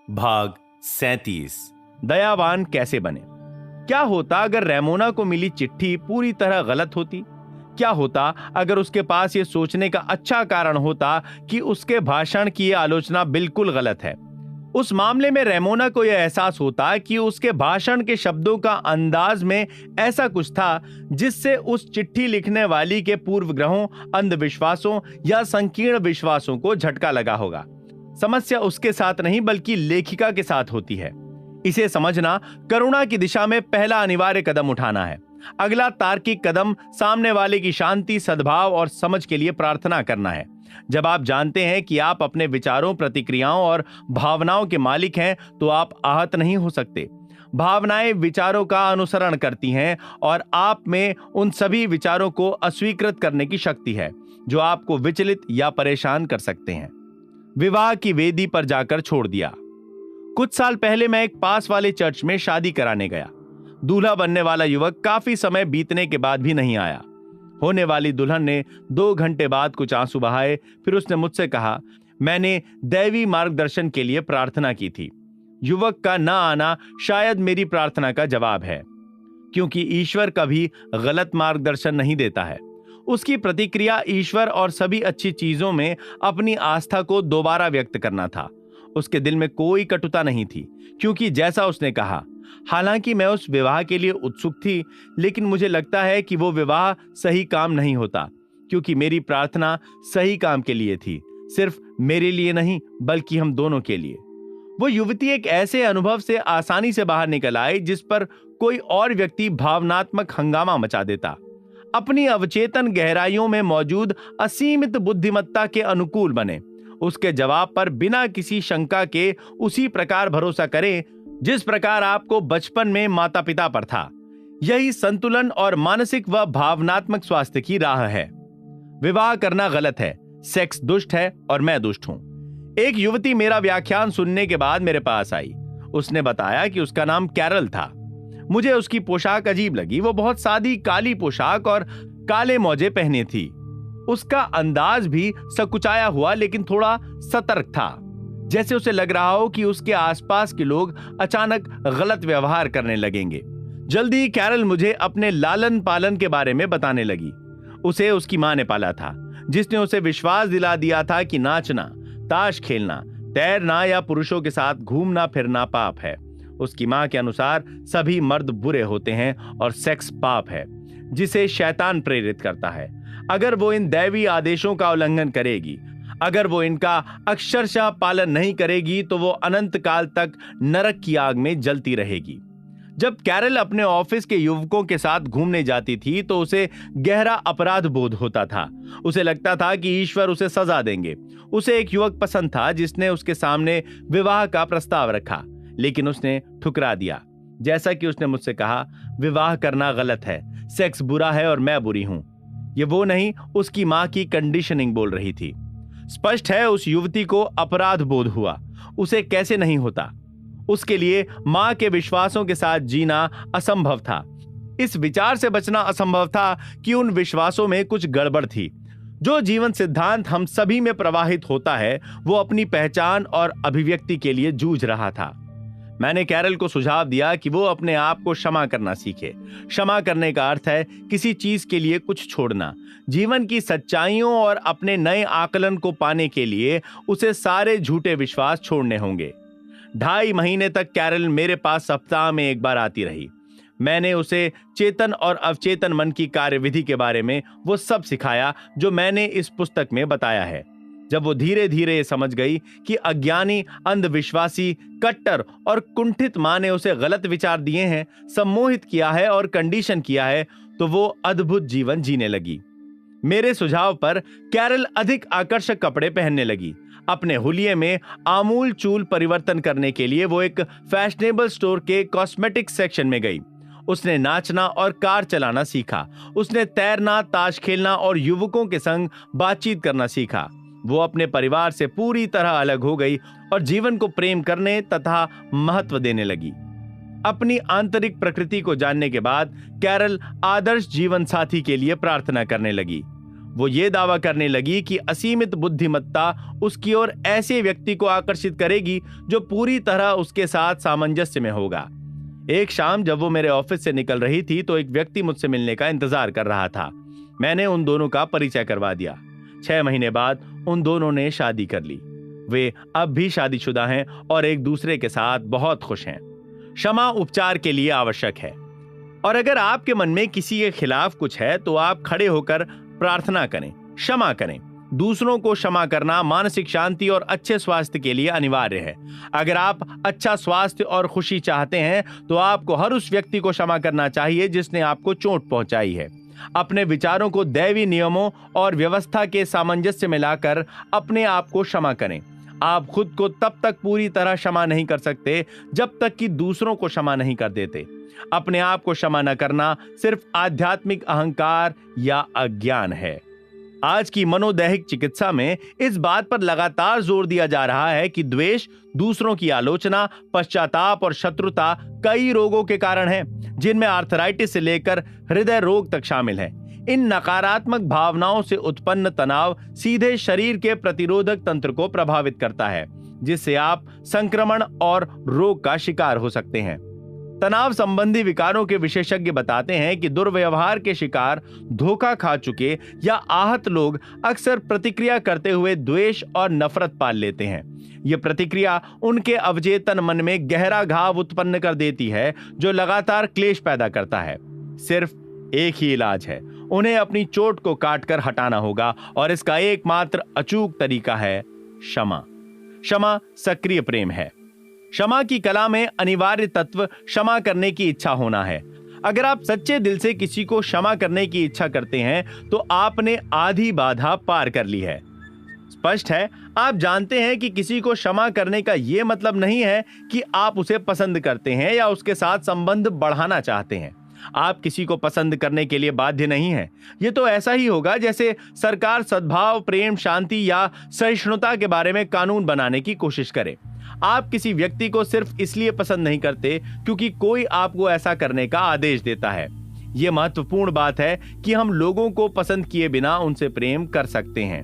भाग 37। दयावान कैसे बने। क्या होता अगर रेमोना को मिली चिट्ठी पूरी तरह गलत होती? क्या होता अगर उसके पास यह सोचने का अच्छा कारण होता कि उसके भाषण की यह आलोचना बिल्कुल गलत है? उस मामले में रेमोना को यह एहसास होता कि उसके भाषण के शब्दों का अंदाज में ऐसा कुछ था जिससे उस चिट्ठी लिखने वाली के पूर्वग्रहों, अंधविश्वासों या संकीर्ण विश्वासों को झटका लगा होगा। समस्या उसके साथ नहीं बल्कि लेखिका के साथ होती है। इसे समझना करुणा की दिशा में पहला अनिवार्य कदम उठाना है। अगला तार्किक कदम सामने वाले की शांति, सद्भाव और समझ के लिए प्रार्थना करना है। जब आप जानते हैं कि आप अपने विचारों, प्रतिक्रियाओं और भावनाओं के मालिक हैं, तो आप आहत नहीं हो सकते। भावनाएं विचारों का अनुसरण करती हैं और आप में उन सभी विचारों को अस्वीकृत करने की शक्ति है जो आपको विचलित या परेशान कर सकते हैं। विवाह की वेदी पर जाकर छोड़ दिया। कुछ साल पहले मैं एक पास वाले चर्च में शादी कराने गया। दूल्हा बनने वाला युवक काफी समय बीतने के बाद भी नहीं आया। होने वाली दुल्हन ने 2 घंटे बाद कुछ आंसू बहाए। फिर उसने मुझसे कहा, मैंने दैवी मार्गदर्शन के लिए प्रार्थना की थी। युवक का न आना शायद मेरी प्रार्थना का जवाब है, क्योंकि ईश्वर कभी गलत मार्गदर्शन नहीं देता है। उसकी प्रतिक्रिया ईश्वर और सभी अच्छी चीजों में अपनी आस्था को दोबारा व्यक्त करना था। उसके दिल में कोई कटुता नहीं थी, क्योंकि जैसा उसने कहा, हालांकि मैं उस विवाह के लिए उत्सुक थी, लेकिन मुझे लगता है कि वो विवाह सही काम नहीं होता, क्योंकि मेरी प्रार्थना सही काम के लिए थी, सिर्फ मेरे लिए नहीं बल्कि हम दोनों के लिए। वो युवती एक ऐसे अनुभव से आसानी से बाहर निकल आई जिस पर कोई और व्यक्ति भावनात्मक हंगामा मचा देता। अपनी अवचेतन गहराइयों में मौजूद असीमित बुद्धिमत्ता के अनुकूल बने। उसके जवाब पर बिना किसी शंका के उसी प्रकार भरोसा करें जिस प्रकार आपको बचपन में माता पिता पर था। यही संतुलन और मानसिक व भावनात्मक स्वास्थ्य की राह है। विवाह करना गलत है, सेक्स दुष्ट है और मैं दुष्ट हूं। एक युवती मेरा व्याख्यान सुनने के बाद मेरे पास आई। उसने बताया कि उसका नाम कैरल था। मुझे उसकी पोशाक अजीब लगी। वो बहुत सादी काली पोशाक और काले मोजे पहने थी। उसका अंदाज भी सकुचाया हुआ लेकिन थोड़ा सतर्क था, जैसे उसे लग रहा हो कि उसके आसपास के लोग अचानक गलत व्यवहार करने लगेंगे। जल्दी ही कैरल मुझे अपने लालन पालन के बारे में बताने लगी। उसे उसकी मां ने पाला था, जिसने उसे विश्वास दिला दिया था कि नाचना, ताश खेलना, तैरना या पुरुषों के साथ घूमना फिरना पाप है। उसकी मां के अनुसार सभी मर्द बुरे होते हैं और सेक्स पाप है, जिसे शैतान प्रेरित करता है। अगर वो इन दैवी आदेशों का उल्लंघन करेगी, अगर वो इनका अक्षरशः पालन नहीं करेगी, तो वो अनंत काल तक नरक की आग में जलती रहेगी। जब कैरल अपने ऑफिस के युवकों के साथ घूमने जाती थी तो उसे गहरा अपराध बोध होता था। उसे लगता था कि ईश्वर उसे सजा देंगे। उसे एक युवक पसंद था जिसने उसके सामने विवाह का प्रस्ताव रखा, लेकिन उसने ठुकरा दिया। जैसा कि उसने मुझसे कहा, विवाह करना गलत है, सेक्स बुरा है और मैं बुरी हूं। ये वो नहीं, उसकी मां की कंडीशनिंग बोल रही थी। स्पष्ट है उस युवती को अपराध बोध हुआ। उसे कैसे नहीं होता? उसके लिए मां के विश्वासों के साथ जीना असंभव था। इस विचार से बचना असंभव था कि उन विश्वासों में कुछ गड़बड़ थी। जो जीवन सिद्धांत हम सभी में प्रवाहित होता है, वो अपनी पहचान और अभिव्यक्ति के लिए जूझ रहा था। मैंने कैरल को सुझाव दिया कि वो अपने आप को क्षमा करना सीखे। क्षमा करने का अर्थ है किसी चीज के लिए कुछ छोड़ना। जीवन की सच्चाइयों और अपने नए आकलन को पाने के लिए उसे सारे झूठे विश्वास छोड़ने होंगे। 2.5 महीने तक कैरल मेरे पास सप्ताह में 1 बार आती रही। मैंने उसे चेतन और अवचेतन मन की कार्यविधि के बारे में वो सब सिखाया जो मैंने इस पुस्तक में बताया है। जब वो धीरे धीरे समझ गई कि अज्ञानी, अंधविश्वासी, कट्टर और कुंठित मां ने उसे गलत विचार दिए हैं, सम्मोहित किया है और कंडीशन किया है, तो वो अद्भुत जीवन जीने लगी। मेरे सुझाव पर कैरल अधिक आकर्षक कपड़े पहनने लगी। अपने हुलिये में आमूल चूल परिवर्तन करने के लिए वो एक फैशनेबल स्टोर के कॉस्मेटिक सेक्शन में गई। उसने नाचना और कार चलाना सीखा। उसने तैरना, ताश खेलना और युवकों के संग बातचीत करना सीखा। वो अपने परिवार से पूरी तरह अलग हो गई और जीवन को प्रेम करने तथा महत्व देने लगी। अपनी आंतरिक प्रकृति को जानने के बाद कैरल आदर्श जीवन साथी के लिए प्रार्थना करने लगी। वो ये दावा करने लगी कि असीमित बुद्धिमत्ता उसकी ओर ऐसे व्यक्ति को आकर्षित करेगी जो पूरी तरह उसके साथ सामंजस्य में होगा। एक शाम जब वो मेरे ऑफिस से निकल रही थी तो एक व्यक्ति मुझसे मिलने का इंतजार कर रहा था। मैंने उन दोनों का परिचय करवा दिया। 6 महीने बाद उन दोनों ने शादी कर ली। वे अब भी शादीशुदा हैं और एक दूसरे के साथ बहुत खुश हैं। क्षमा उपचार के लिए आवश्यक है, और अगर आपके मन में किसी के खिलाफ कुछ है तो आप खड़े होकर प्रार्थना करें, क्षमा करें। दूसरों को क्षमा करना मानसिक शांति और अच्छे स्वास्थ्य के लिए अनिवार्य है। अगर आप अच्छा स्वास्थ्य और खुशी चाहते हैं तो आपको हर उस व्यक्ति को क्षमा करना चाहिए जिसने आपको चोट पहुंचाई है। अपने विचारों को दैवी नियमों और व्यवस्था के सामंजस्य में लाकर अपने आप को क्षमा करें। आप खुद को तब तक पूरी तरह क्षमा नहीं कर सकते जब तक कि दूसरों को क्षमा नहीं कर देते। अपने आप को क्षमा न करना सिर्फ आध्यात्मिक अहंकार या अज्ञान है। आज की मनोदैहिक चिकित्सा में इस बात पर लगातार जोर दिया जा रहा है कि द्वेष, दूसरों की आलोचना, पश्चाताप और शत्रुता कई रोगों के कारण है, जिनमें आर्थराइटिस से लेकर हृदय रोग तक शामिल है। इन नकारात्मक भावनाओं से उत्पन्न तनाव सीधे शरीर के प्रतिरोधक तंत्र को प्रभावित करता है, जिससे आप संक्रमण और रोग का शिकार हो सकते हैं। तनाव संबंधी विकारों के विशेषज्ञ बताते हैं कि दुर्व्यवहार के शिकार, धोखा खा चुके या आहत लोग अक्सर प्रतिक्रिया करते हुए द्वेष और नफरत पाल लेते हैं। यह प्रतिक्रिया उनके अवचेतन मन में गहरा घाव उत्पन्न कर देती है, जो लगातार क्लेश पैदा करता है। सिर्फ एक ही इलाज है, उन्हें अपनी चोट को काटकर हटाना होगा, और इसका एकमात्र अचूक तरीका है क्षमा। क्षमा सक्रिय प्रेम है। क्षमा की कला में अनिवार्य तत्व क्षमा करने की इच्छा होना है। अगर आप सच्चे दिल से किसी को क्षमा करने की इच्छा करते हैं तो आपने आधी बाधा पार कर ली है। स्पष्ट है, आप जानते हैं कि किसी को क्षमा करने का यह मतलब नहीं है कि आप उसे पसंद करते हैं या उसके साथ संबंध बढ़ाना चाहते हैं। आप किसी को पसंद करने के लिए बाध्य नहीं हैं। यह तो ऐसा ही होगा जैसे सरकार सद्भाव, प्रेम, शांति या सहिष्णुता के बारे में कानून बनाने की कोशिश करे। आप किसी व्यक्ति को सिर्फ इसलिए पसंद नहीं करते क्योंकि कोई आपको ऐसा करने का आदेश देता है। यह महत्वपूर्ण बात है कि हम लोगों को पसंद किए बिना उनसे प्रेम कर सकते हैं।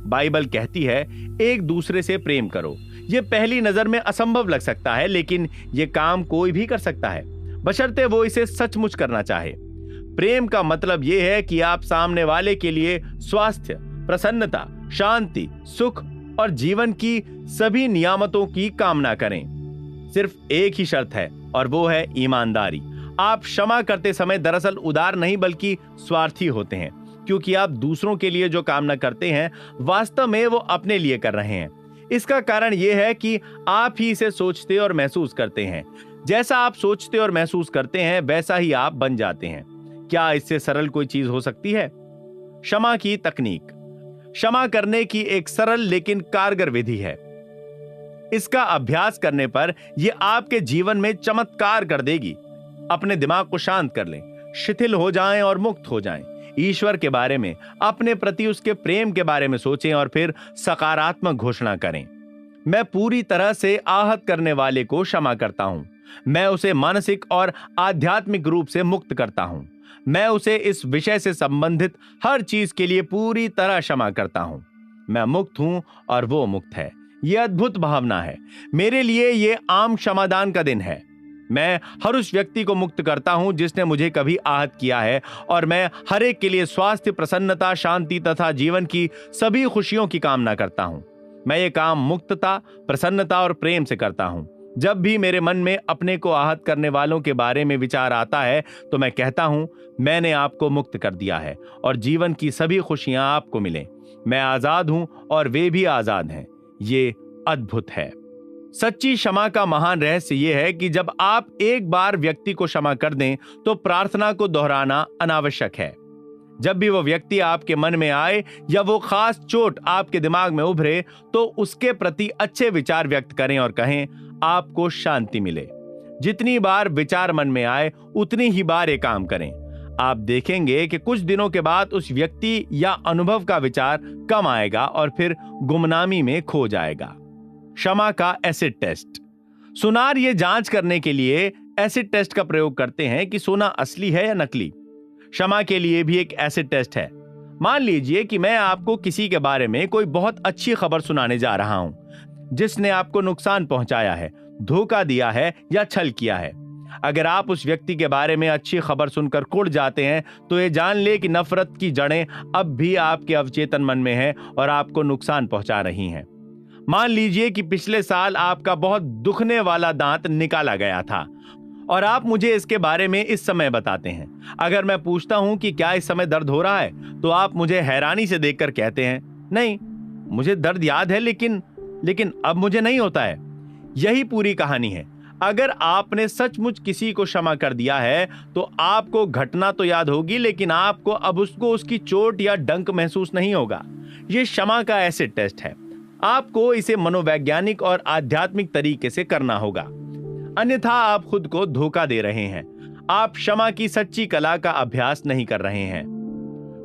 बाइबल कहती है, एक दूसरे से प्रेम करो। यह पहली नजर में असंभव लग सकता है, लेकिन यह काम कोई भी कर सकता है, बशर्ते वो इसे सचमुच करना चाहे। प्रेम का मतलब यह है कि आप सामने वाले के लिए स्वास्थ्य, प्रसन्नता, शांति, सुख और जीवन की सभी नियामतों की कामना करें। सिर्फ एक ही शर्त है, और वो है ईमानदारी। आप क्षमा करते समय दरअसल उदार नहीं बल्कि स्वार्थी होते हैं, क्योंकि आप दूसरों के लिए जो कामना करते हैं वास्तव में वो अपने लिए कर रहे हैं। इसका कारण यह है कि आप ही इसे सोचते और महसूस करते हैं। जैसा आप सोचते और महसूस करते हैं वैसा ही आप बन जाते हैं। क्या इससे सरल कोई चीज हो सकती है? क्षमा की तकनीक। क्षमा करने की एक सरल लेकिन कारगर विधि है। इसका अभ्यास करने पर यह आपके जीवन में चमत्कार कर देगी। अपने दिमाग को शांत कर लें, शिथिल हो जाएं और मुक्त हो जाएं। ईश्वर के बारे में, अपने प्रति उसके प्रेम के बारे में सोचें और फिर सकारात्मक घोषणा करें। मैं पूरी तरह से आहत करने वाले को क्षमा करता हूं। मैं उसे मानसिक और आध्यात्मिक रूप से मुक्त करता हूं। मैं उसे इस विषय से संबंधित हर चीज के लिए पूरी तरह क्षमा करता हूं। मैं मुक्त हूं और वो मुक्त है। यह अद्भुत भावना है। मेरे लिए यह आम क्षमादान का दिन है। मैं हर उस व्यक्ति को मुक्त करता हूं जिसने मुझे कभी आहत किया है, और मैं हर एक के लिए स्वास्थ्य, प्रसन्नता, शांति तथा जीवन की सभी खुशियों की कामना करता हूं। मैं ये काम मुक्तता, प्रसन्नता और प्रेम से करता हूं। जब भी मेरे मन में अपने को आहत करने वालों के बारे में विचार आता है तो मैं कहता हूं, मैंने आपको मुक्त कर दिया है और जीवन की सभी खुशियां आपको मिलें। मैं आजाद हूं और वे भी आजाद हैं। ये अद्भुत है। सच्ची क्षमा का महान रहस्य यह है कि जब आप एक बार व्यक्ति को क्षमा कर दें तो प्रार्थना को दोहराना अनावश्यक है। जब भी वो व्यक्ति आपके मन में आए या वो खास चोट आपके दिमाग में उभरे तो उसके प्रति अच्छे विचार व्यक्त करें और कहें, आपको शांति मिले। जितनी बार विचार मन में आए उतनी ही बार ये काम करें। आप देखेंगे कि कुछ दिनों के बाद उस व्यक्ति या अनुभव का विचार कम आएगा और फिर गुमनामी में खो जाएगा। क्षमा का एसिड टेस्ट। सुनार ये जांच करने के लिए एसिड टेस्ट का प्रयोग करते हैं कि सोना असली है या नकली। क्षमा के लिए भी एक एसिड टेस्ट है। मान लीजिए कि मैं आपको किसी के बारे में कोई बहुत अच्छी खबर सुनाने जा रहा हूं, जिसने आपको नुकसान पहुंचाया है, धोखा दिया है या छल किया है। अगर आप उस व्यक्ति के बारे में अच्छी खबर सुनकर कुढ़ जाते हैं, तो ये जान ले कि नफरत की जड़ें अब भी आपके अवचेतन मन में हैं और आपको नुकसान पहुंचा रही हैं। मान लीजिए कि पिछले साल आपका बहुत दुखने वाला दांत निकाला गया था और आप मुझे इसके बारे में इस समय बताते हैं। अगर मैं पूछता हूं कि क्या इस समय दर्द हो रहा है, तो आप मुझे हैरानी से देखकर कहते हैं, नहीं, मुझे दर्द याद है, लेकिन अब मुझे नहीं होता है। यही पूरी कहानी है। अगर आपने सचमुच किसी को क्षमा कर दिया है, तो आपको घटना तो याद होगी, लेकिन आपको अब उसकी चोट या डंक महसूस नहीं होगा। यह क्षमा का एसिड टेस्ट है। आपको इसे मनोवैज्ञानिक और आध्यात्मिक तरीके से करना होगा, अन्यथा आप खुद को धोखा दे रहे हैं। आप क्षमा की सच्ची कला का अभ्यास नहीं कर रहे हैं।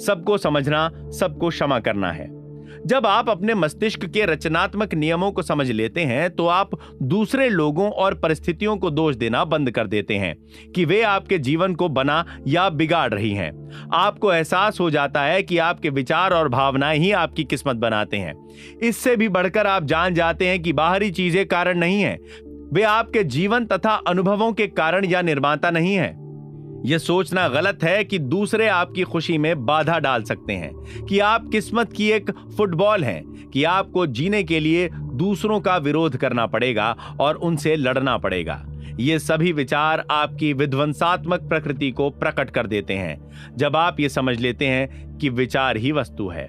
सबको समझना, सबको क्षमा करना है। जब आप अपने मस्तिष्क के रचनात्मक नियमों को समझ लेते हैं, तो आप दूसरे लोगों और परिस्थितियों को दोष देना बंद कर देते हैं कि वे आपके जीवन को बना या बिगाड़ रही हैं। आपको एहसास हो जाता है कि आपके विचार और भावनाएं ही आपकी किस्मत बनाते हैं। इससे भी बढ़कर आप जान जाते हैं कि बाहरी चीजें कारण नहीं हैं, वे आपके जीवन तथा अनुभवों के कारण या निर्माता नहीं हैं। यह सोचना गलत है कि दूसरे आपकी खुशी में बाधा डाल सकते हैं, कि आप किस्मत की एक फुटबॉल हैं, कि आपको जीने के लिए दूसरों का विरोध करना पड़ेगा और उनसे लड़ना पड़ेगा। ये सभी विचार आपकी विध्वंसात्मक प्रकृति को प्रकट कर देते हैं। जब आप ये समझ लेते हैं कि विचार ही वस्तु है,